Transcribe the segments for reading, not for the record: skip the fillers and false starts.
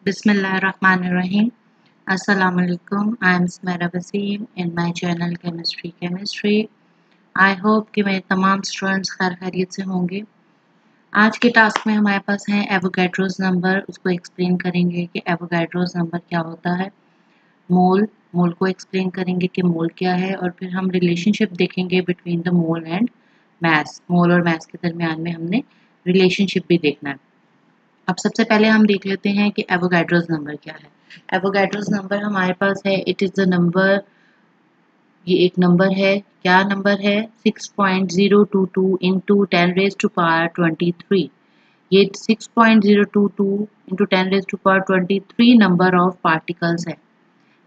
Bismillahirrahmanirrahim. Assalamualaikum. I am Smaira Wasim in my channel Chemistry. I hope कि मेरे तमाम students खैरियत से होंगे। आज के टास्क में हमारे पास है एवोगैड्रोस नंबर। उसको एक्सप्लेन करेंगे कि एवोगैड्रोस नंबर क्या होता है। मोल को एक्सप्लेन करेंगे कि मोल क्या है, और फिर हम रिलेशनशिप देखेंगे between the mole and mass. Mole और मास के दरमियान में हमने रिलेशनशिप भी देखना है। अब सबसे पहले हम देख लेते हैं कि एवोगैड्रोस नंबर क्या है। एवोगैड्रोस नंबर हमारे पास है, इट इज़ द नंबर, ये एक नंबर है। क्या नंबर है? 6.022 इंटू 10⁻23। ये 6.022 इंटू 10⁻23 नंबर ऑफ पार्टिकल्स है।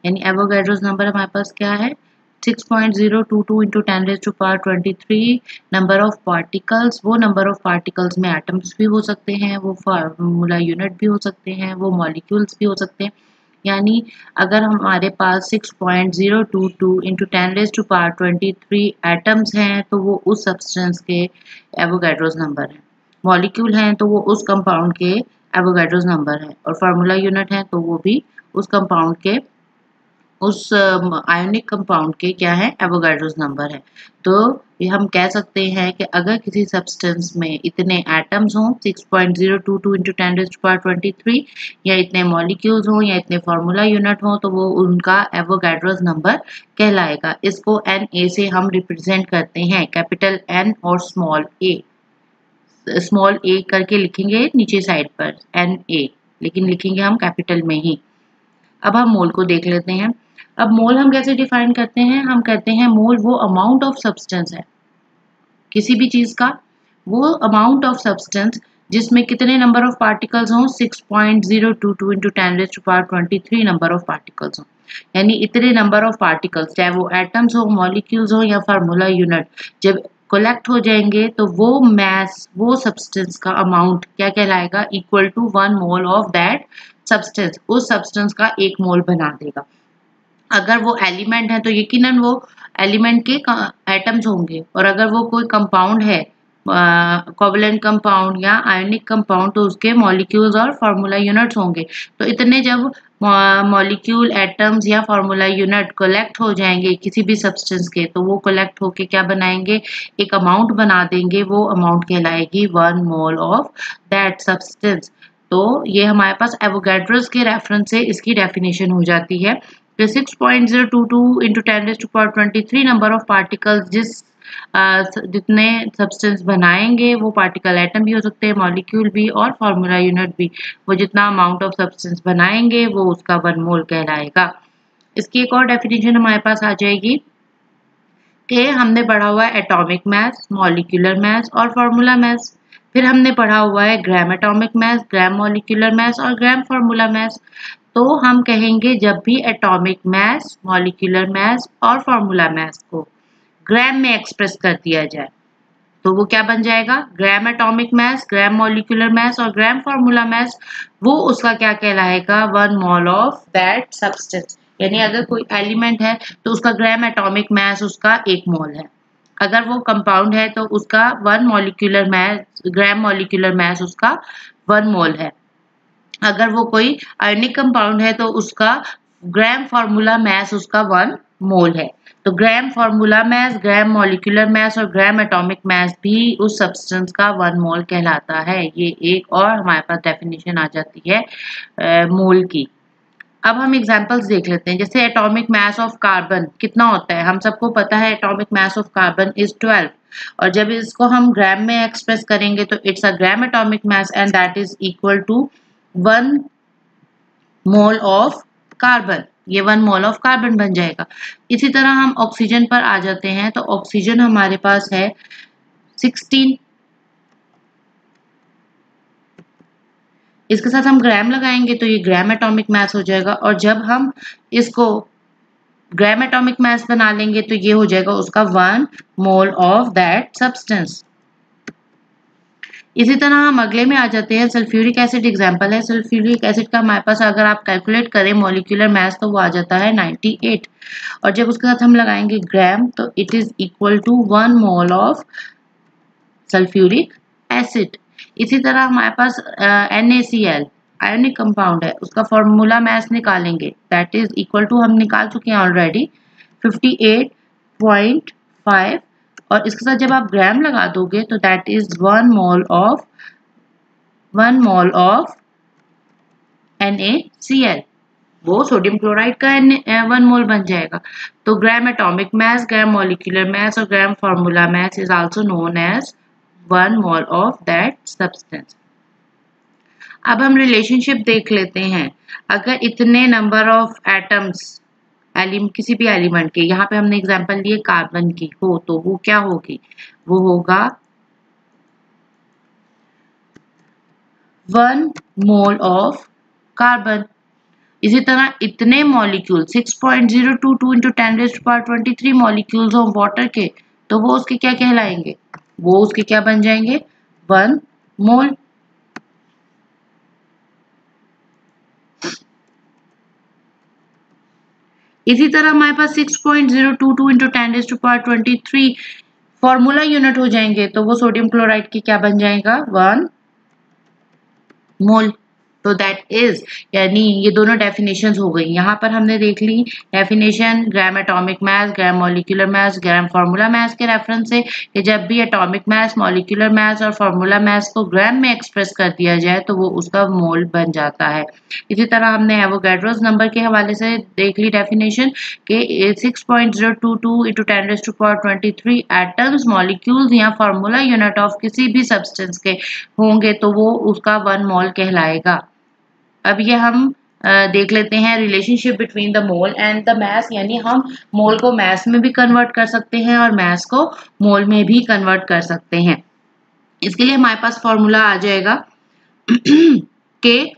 यानी एवोगैड्रोस नंबर हमारे पास क्या है? 6.022 इंटू 10⁻23 नंबर ऑफ पार्टिकल्स। वो नंबर ऑफ पार्टिकल्स में एटम्स भी हो सकते हैं, वो फार्मूला यूनिट भी हो सकते हैं, वो मॉलिक्यूल्स भी हो सकते हैं। यानी अगर हमारे पास 6.022 इंटू 10⁻23 एटम्स हैं तो वो उस सब्सटेंस के एवोगैड्रोस नंबर हैं। मॉलिक्यूल हैं तो वो उस कंपाउंड के एवोगैड्रोस नंबर है, और फार्मूला यूनिट हैं तो वो भी उस कंपाउंड के, उस आयोनिक कंपाउंड के क्या है? एवोगैड्रोस नंबर है। तो ये हम कह सकते हैं कि अगर किसी सब्सटेंस में इतने एटम्स हों 6.022 इंटू 10⁻23, या इतने मॉलिक्यूल्स हों या इतने फार्मूला यूनिट हों, तो वो उनका एवोगैड्रोस नंबर कहलाएगा। इसको Na से हम रिप्रेजेंट करते हैं, कैपिटल N और स्मॉल a करके लिखेंगे नीचे साइड पर Na, लेकिन लिखेंगे हम कैपिटल में ही। अब हम मोल को देख लेते हैं। अब मोल हम कैसे डिफाइन करते हैं? हम कहते हैं मोल वो अमाउंट ऑफ सब्सटेंस है किसी भी चीज का, वो अमाउंट ऑफ सब्सटेंस जिसमें कितने नंबर ऑफ पार्टिकल्स हों, 6.022 इंटू 10⁻23 नंबर ऑफ पार्टिकल्स हों। यानी इतने नंबर ऑफ पार्टिकल्स, चाहे वो एटम्स हो, मॉलिक्यूल्स हो या फार्मूला यूनिट, जब कलेक्ट हो जाएंगे तो वो मैस, वो सब्सटेंस का अमाउंट क्या कहलाएगा? Equal to 1 mole of that substance. उस सब्सटेंस का 1 मोल बना देगा। अगर वो एलिमेंट है तो यकीनन वो एलिमेंट के एटम्स होंगे, और अगर वो कोई कंपाउंड है, कोवलेंट कंपाउंड या आयनिक कंपाउंड, तो उसके मॉलिक्यूल्स और फार्मूला यूनिट्स होंगे। तो इतने जब मॉलिक्यूल, एटम्स या फार्मूला यूनिट कलेक्ट हो जाएंगे किसी भी सब्सटेंस के, तो वो कलेक्ट होके क्या बनाएंगे? एक अमाउंट बना देंगे। वो अमाउंट कहलाएगी 1 मोल ऑफ दैट सब्सटेंस। तो ये हमारे पास एवोगैड्रोस के रेफरेंस से इसकी डेफिनेशन हो जाती है। तो 6.022 इंटू 10⁻23 नंबर ऑफ पार्टिकल्स जितने सब्सटेंस बनाएंगे, वो पार्टिकल एटम भी हो सकते हैं, मॉलिक्यूल भी और फार्मूला यूनिट भी। वो जितना अमाउंट ऑफ सब्सटेंस बनाएंगे वो उसका 1 मोल कहलाएगा। इसकी एक और डेफिनेशन हमारे पास आ जाएगी कि हमने पढ़ा हुआ है एटॉमिक मास, मॉलिक्यूलर मास और फार्मूला मास। फिर हमने पढ़ा हुआ है ग्राम atomic mass, gram molecular mass और ग्राम फार्मूला मास। तो हम कहेंगे जब भी एटॉमिक मास, मॉलिक्यूलर मास और फार्मूला मास को ग्राम में एक्सप्रेस कर दिया जाए तो वो क्या बन जाएगा? ग्राम atomic mass, gram molecular mass और ग्राम फार्मूला मास। वो उसका क्या कहलाएगा? 1 मोल ऑफ दैट सब्सटेंस। यानी अगर कोई एलिमेंट है तो उसका ग्राम एटॉमिक मास उसका 1 मोल है। अगर वो कंपाउंड है तो उसका 1 मॉलिक्यूलर मास, ग्राम मॉलिक्यूलर मास उसका 1 मोल है। अगर वो कोई आयनिक कंपाउंड है तो उसका ग्राम फार्मूला मास उसका 1 मोल है। तो ग्राम फार्मूला मास, ग्राम मॉलिक्यूलर मास और ग्राम एटॉमिक मास भी उस सब्सटेंस का 1 मोल कहलाता है। ये एक और हमारे पास डेफिनेशन आ जाती है मोल की। अब हम एग्जांपल्स देख लेते हैं। जैसे एटॉमिक मास ऑफ कार्बन कितना होता है? हम सबको पता है atomic mass of carbon is 12, और जब इसको हम ग्राम में एक्सप्रेस करेंगे तो it's a gram atomic mass and that is equal to 1 mole of carbon. ये 1 मोल ऑफ कार्बन बन जाएगा। इसी तरह हम ऑक्सीजन पर आ जाते हैं। तो ऑक्सीजन हमारे पास है 16। इसके साथ हम ग्राम लगाएंगे तो ये ग्राम एटॉमिक मास हो जाएगा, और जब हम इसको ग्राम एटॉमिक मास बना लेंगे तो ये हो जाएगा उसका 1 मोल ऑफ दैट सब्सटेंस। इसी तरह हम अगले में आ जाते हैं। सल्फ्यूरिक एसिड एग्जांपल है। सल्फ्यूरिक एसिड का हमारे पास अगर आप कैलकुलेट करें मॉलिक्यूलर मास तो वो आ जाता है 98, और जब उसके साथ हम लगाएंगे ग्राम तो it is equal to 1 mole of sulphuric acid. इसी तरह हमारे पास NaCl, आयोनिक कंपाउंड है उसका फॉर्मूला मास निकालेंगे, दैट इज इक्वल टू, हम निकाल चुके हैं ऑलरेडी 58.5, और इसके साथ जब आप ग्राम लगा दोगे तो that is 1 mole of NaCl, वो सोडियम क्लोराइड का 1 मोल बन जाएगा। तो ग्राम atomic mass, gram molecular mass और gram formula mass is also known as 1 mole of that substance. अब हम रिलेशनशिप देख लेते हैं। अगर इतने नंबर ऑफ एटम्स किसी भी एलिमेंट के, यहाँ पे हमने एग्जांपल लिए कार्बन की हो, तो वो क्या होगी, वो होगा 1 मोल ऑफ कार्बन। इसी तरह इतने molecule 6.022 into 10⁻23 molecules of water के, तो वो उसके क्या कहलाएंगे, वो उसके क्या बन जाएंगे, 1 मोल। इसी तरह हमारे पास 6.022 इंटू 10⁻23 फॉर्मूला यूनिट हो जाएंगे, तो वो सोडियम क्लोराइड की क्या बन जाएगा, 1 मोल। तो दैट इज, यानी ये दोनों डेफिनेशंस हो गई। यहाँ पर हमने देख ली definition gram atomic mass, gram molecular mass, gram formula mass के रेफरेंस से, कि जब भी एटॉमिक मास, मॉलिक्यूलर मास और फार्मूला मास को ग्राम में एक्सप्रेस कर दिया जाए तो वो उसका मोल बन जाता है। इसी तरह हमने एवोगाड्रोस नंबर के हवाले से देख ली डेफिनेशन कि 6.022 इंटू 10⁻23 एटम्स, मॉलिक्यूल्स या फार्मूला यूनिट ऑफ किसी भी सब्सटेंस के होंगे तो वो उसका 1 मोल कहलाएगा। अब ये हम देख लेते हैं relationship between the mole and the mass, यानी हम मोल को मास में भी कन्वर्ट कर सकते हैं और मास को मोल में भी कन्वर्ट कर सकते हैं। इसके लिए हमारे पास फॉर्मूला आ जाएगा कि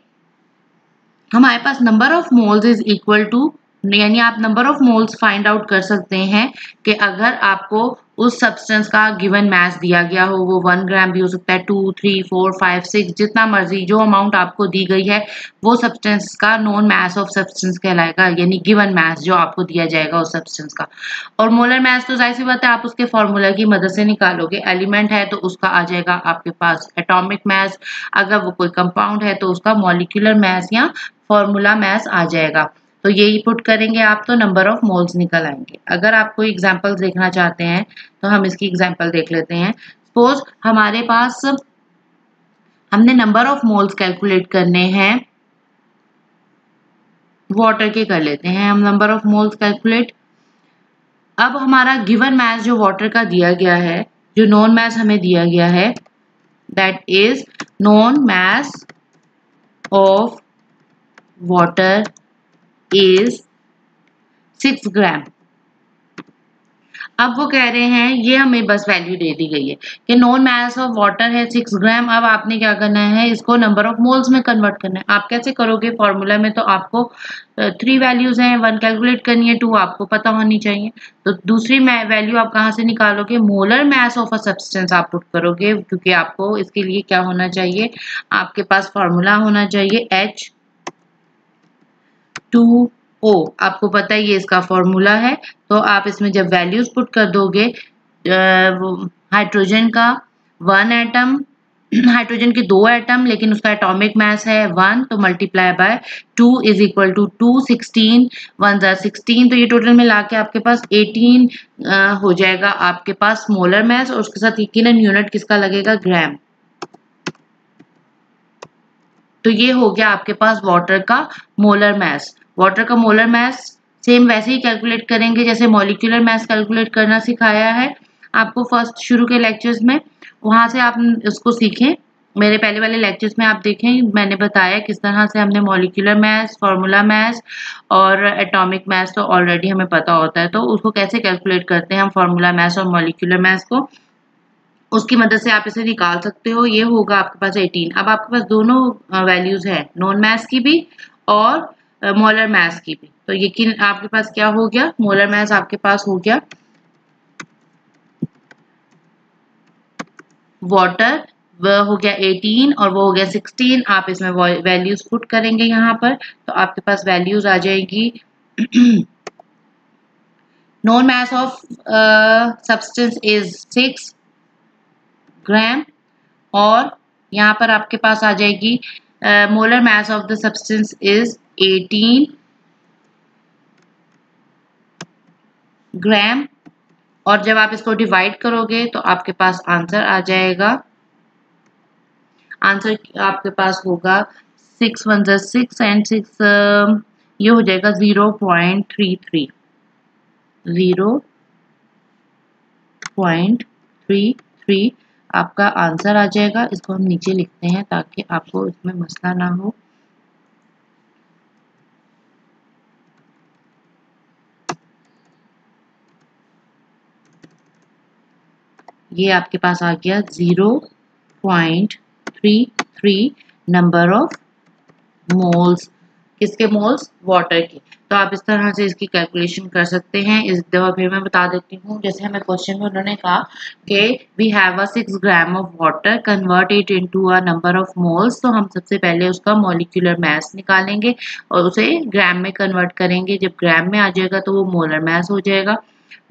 हमारे पास number of moles is equal to, यानी आप number of moles find out कर सकते हैं कि अगर आपको उस सब्सटेंस का गिवन मास दिया गया हो, वो 1 ग्राम भी हो सकता है, 2, 3, 4, 5, 6, जितना मर्जी जो अमाउंट आपको दी गई है वो सब्सटेंस का नोन मास ऑफ सब्सटेंस कहलाएगा, यानी गिवन मास जो आपको दिया जाएगा उस सब्सटेंस का। और मोलर मास तो जाहिर सी बात है आप उसके फॉर्मूला की मदद से निकालोगे, एलिमेंट है तो उसका आ जाएगा आपके पास एटॉमिक मास, अगर वो कोई कंपाउंड है तो उसका मॉलिक्यूलर मास या फॉर्मूला मास आ जाएगा। तो यही पुट करेंगे आप तो नंबर ऑफ मोल्स निकल आएंगे। अगर आप कोई एग्जांपल्स देखना चाहते हैं तो हम इसकी एग्जांपल देख लेते हैं। सपोज हमारे पास, हमने नंबर ऑफ मोल्स कैलकुलेट करने हैं वाटर के, कर लेते हैं हम नंबर ऑफ मोल्स कैलकुलेट। अब हमारा गिवन मास जो वाटर का दिया गया है, जो नॉन मास हमें दिया गया है, that is non mass of water is 6 ग्राम। अब वो कह रहे हैं, ये हमें बस वैल्यू दे दी गई है कि नॉन मास ऑफ वाटर है 6 ग्राम। अब आपने क्या करना है, इसको नंबर ऑफ मोल्स में कन्वर्ट करना है। आप कैसे करोगे, फॉर्मूला में तो आपको 3 वैल्यूज हैं, 1 कैलकुलेट करनी है, 2 आपको पता होनी चाहिए। तो दूसरी वैल्यू आप कहाँ से निकालोगे, molar mass of a substance आप पुट करोगे, क्योंकि आपको इसके लिए क्या होना चाहिए, आपके पास फॉर्मूला होना चाहिए H2O। आपको पता है ये इसका फॉर्मूला है, तो आप इसमें जब वैल्यूज पुट कर दोगे, हाइड्रोजन का 1 एटम, हाइड्रोजन के 2 एटम लेकिन उसका एटॉमिक मास है 1, तो multiply by 2 is equal to 2, 16 1 16, तो ये टोटल मिला के आपके पास 18 हो जाएगा आपके पास मोलर मास, और उसके साथ यकीनन यूनिट किसका लगेगा, ग्राम। तो ये हो गया आपके पास वाटर का मोलर मास। वाटर का मोलर मास सेम वैसे ही कैलकुलेट करेंगे जैसे मॉलिक्यूलर मास कैलकुलेट करना सिखाया है आपको फर्स्ट शुरू के लेक्चर्स में, वहां से आप इसको सीखें। मेरे पहले वाले लेक्चर्स में आप देखें, मैंने बताया किस तरह से हमने मॉलिक्यूलर मास, फार्मूला मास और एटॉमिक मास तो ऑलरेडी हमें पता होता है, तो उसको कैसे कैलकुलेट करते हैं हम फार्मूला मास और मॉलिक्यूलर मास को, उसकी मदद से आप इसे निकाल सकते हो। ये होगा आपके पास 18। अब आपके पास दोनों वैल्यूज है, नॉन मास की भी और मोलर मास की भी। तो यकीन आपके पास क्या हो गया, मोलर मास आपके पास हो गया वाटर, वह हो गया 18 और वो हो गया 16। आप इसमें वैल्यूज पुट करेंगे यहाँ पर, तो आपके पास वैल्यूज आ जाएगी non mass of substance is 6 ग्राम, और यहाँ पर आपके पास आ जाएगी molar mass of the substance is 18 ग्राम। और जब आप इसको डिवाइड करोगे तो आपके पास आंसर आ जाएगा, आंसर आपके पास होगा 6 1 6 एंड 6 ये हो जाएगा 0.33 0.33 आपका आंसर आ जाएगा। इसको हम नीचे लिखते हैं ताकि आपको इसमें मसला ना हो। ये आपके पास आ गया 0.33 नंबर ऑफ मोल्स। किसके मोल्स? वाटर के। तो आप इस तरह से इसकी कैलकुलेशन कर सकते हैं। इस दफा फिर मैं बता देती हूँ। जैसे हमें क्वेश्चन में उन्होंने कहा कि we have a 6 gram of water, convert it into a number of moles. तो हम सबसे पहले उसका मॉलिक्यूलर मास निकालेंगे और उसे ग्राम में कन्वर्ट करेंगे। जब ग्राम में आ जाएगा तो वो मोलर मास हो जाएगा।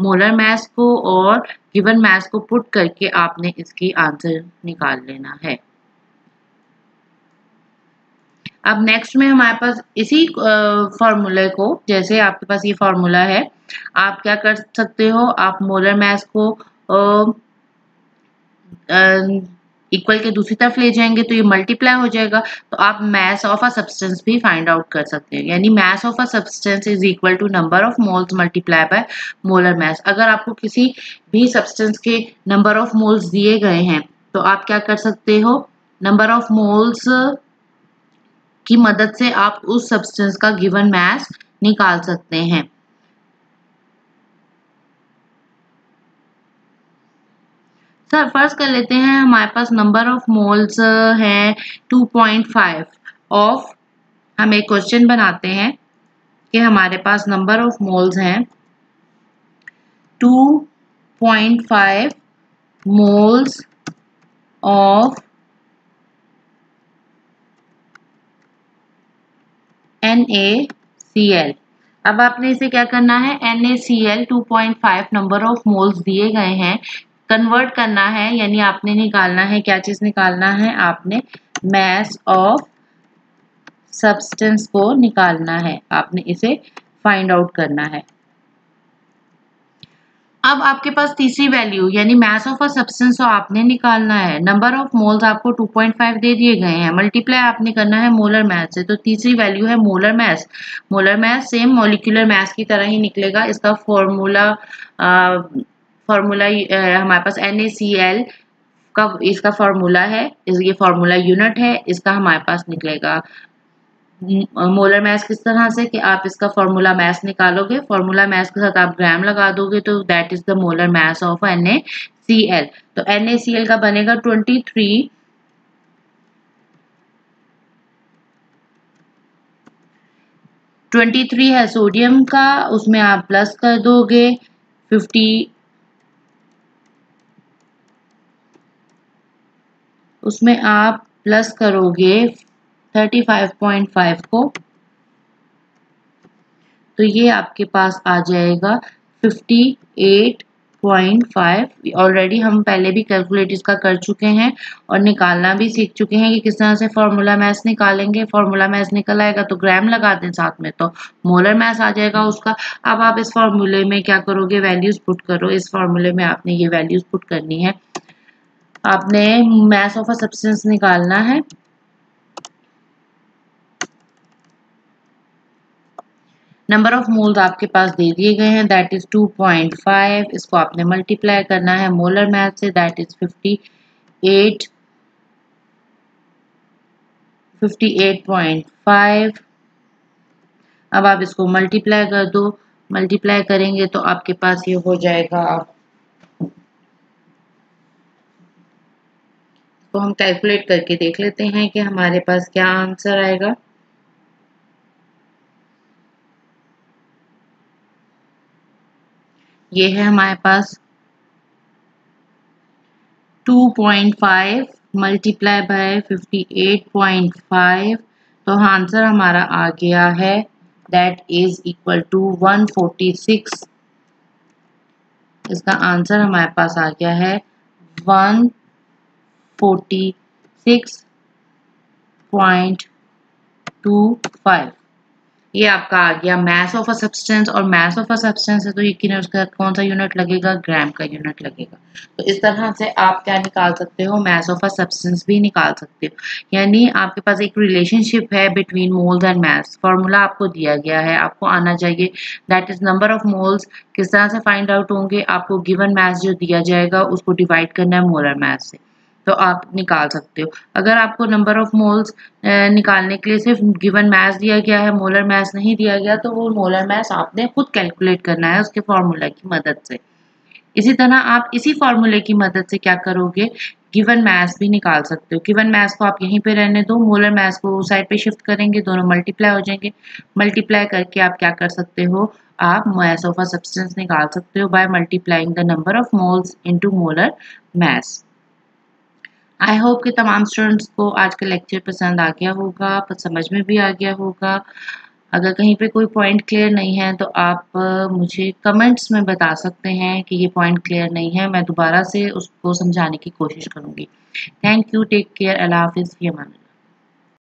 मोलर मास को और गिवन मास को पुट करके आपने इसकी आंसर निकाल लेना है। अब नेक्स्ट में हमारे पास इसी फॉर्मूले को, जैसे आपके पास ये फॉर्मूला है, आप क्या कर सकते हो, आप मोलर मास को इक्वल के दूसरी तरफ ले जाएंगे तो ये मल्टीप्लाई हो जाएगा। तो आप मास ऑफ अ सब्सटेंस भी फाइंड आउट कर सकते हैं, यानी mass of a substance is equal to number of moles multiply by molar mass. अगर आपको किसी भी सब्सटेंस के नंबर ऑफ मोल्स दिए गए हैं तो आप क्या कर सकते हो, नंबर ऑफ मोल्स की मदद से आप उस सब्सटेंस का गिवन मास निकाल सकते हैं। सर फर्स्ट कर लेते हैं, हमारे पास नंबर ऑफ मोल्स है 2.5 ऑफ, हम एक क्वेश्चन बनाते हैं कि हमारे पास नंबर ऑफ मोल्स हैं 2.5 मोल्स ऑफ NaCl। अब आपने इसे क्या करना है, NaCl 2.5 नंबर ऑफ मोल्स दिए गए हैं, कन्वर्ट करना है, यानी आपने निकालना है, क्या चीज निकालना है, आपने मास ऑफ सब्सटेंस को निकालना है, आपने इसे फाइंड आउट करना है। अब आपके पास तीसरी वैल्यू यानी मास ऑफ अ सब्सटेंस तो आपने निकालना है, नंबर ऑफ मोल्स आपको 2.5 दे दिए गए हैं, मल्टीप्लाई आपने करना है मोलर मास से। तो तीसरी वैल्यू है molar mass. Molar mass same molecular mass की तरह ही निकलेगा। इसका फॉर्मूला हमारे पास NaCl का इसका फॉर्मूला है, ये फॉर्मूला यूनिट है, इसका हमारे पास निकलेगा मोलर मास किस तरह से कि आप इसका फॉर्मूला मास निकालोगे, फॉर्मूला मास के साथ आप ग्राम लगा दोगे तो that is the molar mass of NaCl। तो NaCl का बनेगा 23 है सोडियम का, उसमें आप प्लस कर दोगे 50, उसमें आप प्लस करोगे 35.5 को, तो ये आपके पास आ जाएगा 58.5। ऑलरेडी हम पहले भी कैलकुलेट इसका कर चुके हैं और निकालना भी सीख चुके हैं कि किस तरह से फॉर्मूला मास निकालेंगे। फॉर्मूला मास निकल आएगा तो ग्राम लगा दें साथ में, तो मोलर मास आ जाएगा उसका। अब आप इस फॉर्मूले में क्या करोगे, वैल्यूज पुट करो। इस फॉर्मूले में आपने ये वैल्यूज पुट करनी है, आपने मास ऑफ अ सब्सटेंस निकालना है। नंबर ऑफ मोल्स आपके पास दे दिए गए हैं, दैट इज 2.5। इसको आपने मल्टीप्लाई करना है मोलर मास से, दैट इज 58.5। अब आप इसको मल्टीप्लाई कर दो, मल्टीप्लाई करेंगे तो आपके पास ये हो जाएगा। तो हम कैलकुलेट करके देख लेते हैं कि हमारे पास क्या आंसर आएगा। ये है हमारे पास 2.5 मल्टीप्लाई बाय 58.5, तो आंसर हमारा आ गया है दैट इज इक्वल टू 146। इसका आंसर हमारे पास आ गया है 146 0.25। ये आपका आ गया मास ऑफ अ सब्सटेंस, और मास ऑफ अ सब्सटेंस है तो यकीन है उसका कौन सा यूनिट लगेगा, ग्राम का यूनिट लगेगा। तो इस तरह से आप क्या निकाल सकते हो, मास ऑफ अ सब्सटेंस भी निकाल सकते हो। यानी आपके पास एक रिलेशनशिप है between moles and mass. Formula आपको दिया गया है, आपको आना चाहिए, that is number of moles. किस तरह से फाइंड आउट होंगे, आपको गिवन मास जो दिया जाएगा उसको डिवाइड करना है मोलर मास से, तो आप निकाल सकते हो। अगर आपको नंबर ऑफ मोल्स निकालने के लिए सिर्फ गिवन मास दिया गया है, मोलर मास नहीं दिया गया, तो वो मोलर मास आपने खुद कैलकुलेट करना है उसके फॉर्मूला की मदद से। इसी तरह आप इसी फॉर्मूले की मदद से क्या करोगे, गिवन मास भी निकाल सकते हो। गिवन मास को आप यहीं पे रहने दो, मोलर मास को साइड पे शिफ्ट करेंगे, दोनों मल्टीप्लाई हो जाएंगे। मल्टीप्लाई करके आप क्या कर सकते हो, आप मास ऑफ अ सब्सटेंस निकाल सकते हो by multiplying the number of moles into molar mass. I hope कि तमाम स्टूडेंट्स को आज का लेक्चर पसंद आ गया होगा, समझ में भी आ गया होगा। अगर कहीं पे कोई पॉइंट क्लियर नहीं है तो आप मुझे कमेंट्स में बता सकते हैं कि ये पॉइंट क्लियर नहीं है, मैं दोबारा से उसको समझाने की कोशिश करूँगी। थैंक यू, टेक केयर, अल्लाह हाफिज़, फ़ी अमान अल्लाह।